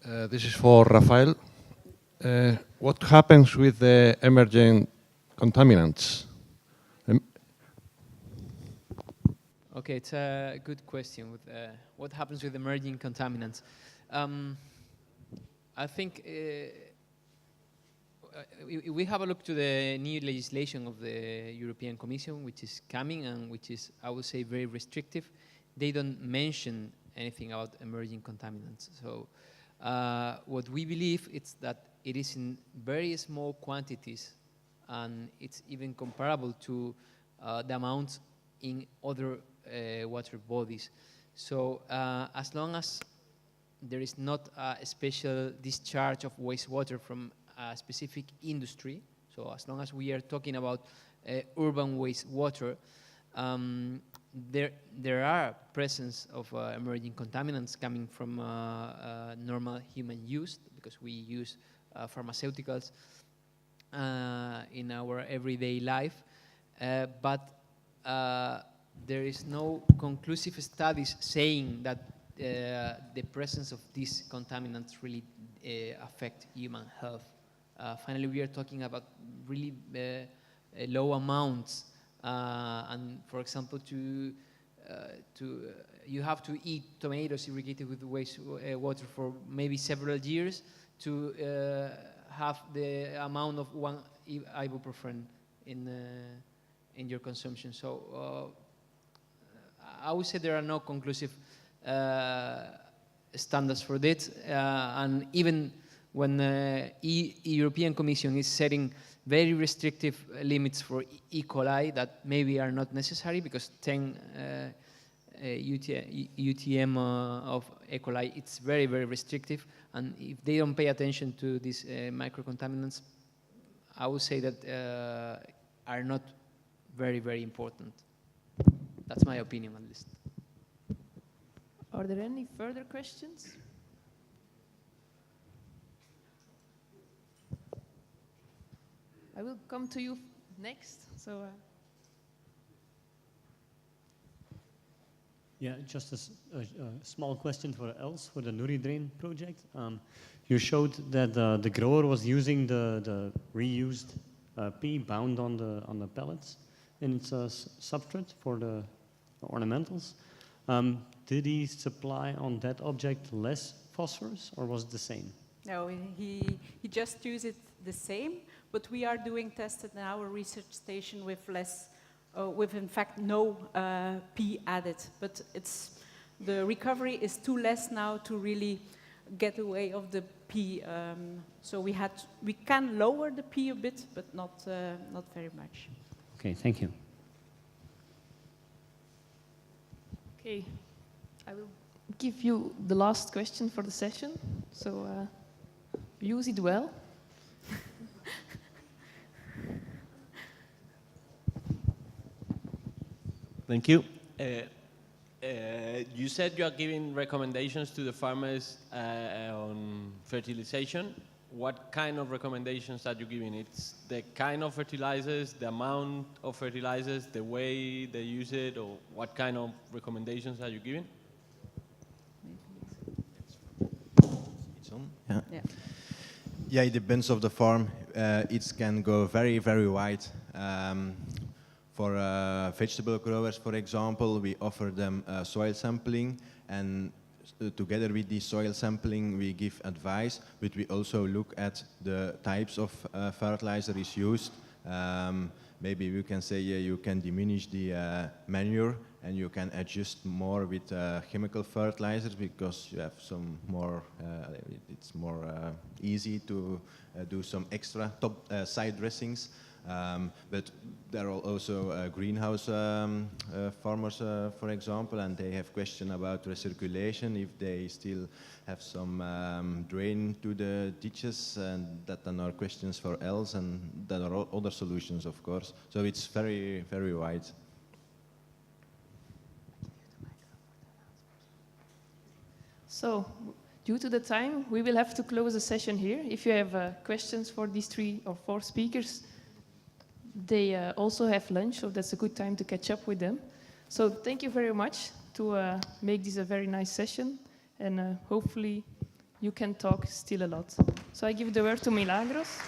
This is for Rafael. What happens with the emerging contaminants? Okay, it's a good question. With what happens with emerging contaminants? I think we have a look to the new legislation of the European Commission, which is coming and which is, I would say, very restrictive. They don't mention anything about emerging contaminants. So what we believe is that it is in very small quantities, and it's even comparable to the amounts in other water bodies. So as long as there is not a special discharge of wastewater from a specific industry, so as long as we are talking about urban wastewater, there are presence of emerging contaminants coming from normal human use, because we use pharmaceuticals in our everyday life, but there is no conclusive studies saying that the presence of these contaminants really affect human health. Finally, we are talking about really low amounts, and for example, you have to eat tomatoes irrigated with water for maybe several years to have the amount of 1 ibuprofen in your consumption. So I would say there are no conclusive standards for this, and even when the European Commission is setting very restrictive limits for E. coli that maybe are not necessary, because 10 UTM of E. coli, it's very, very restrictive, and if they don't pay attention to these microcontaminants, I would say that are not very, very important. That's my opinion, at least. Are there any further questions? I will come to you next. So. Yeah, just a small question for Els for the NuriDrain project. You showed that the grower was using the reused pea bound on the pellets in its substrate for the ornamentals. Did he supply on that object less phosphorus, or was it the same? No, he just used it the same, but we are doing tests in our research station with less, with in fact no P added, but the recovery is too less now to really get away of the P. So we can lower the P a bit, but not very much. Okay, thank you. Okay, I will give you the last question for the session, so use it well. Thank you. You said you are giving recommendations to the farmers on fertilization. What kind of recommendations are you giving? It's the kind of fertilizers, the amount of fertilizers, the way they use it, or what kind of recommendations are you giving? It's on? Yeah. Yeah, it depends of the farm. It can go very, very wide. For vegetable growers, for example, we offer them soil sampling, and together with the soil sampling, we give advice, but we also look at the types of fertilizer is used. Maybe we can say you can diminish the manure, and you can adjust more with chemical fertilizers, because you have some more, it's more easy to do some extra side dressings. But there are also greenhouse farmers, for example, and they have questions about recirculation, if they still have some drain to the ditches, and that are questions for Els, and there are other solutions, of course. So it's very, very wide. So, due to the time, we will have to close the session here. If you have questions for these 3 or 4 speakers, they also have lunch, so that's a good time to catch up with them. So thank you very much to make this a very nice session, and hopefully you can talk still a lot. So I give the word to Milagros.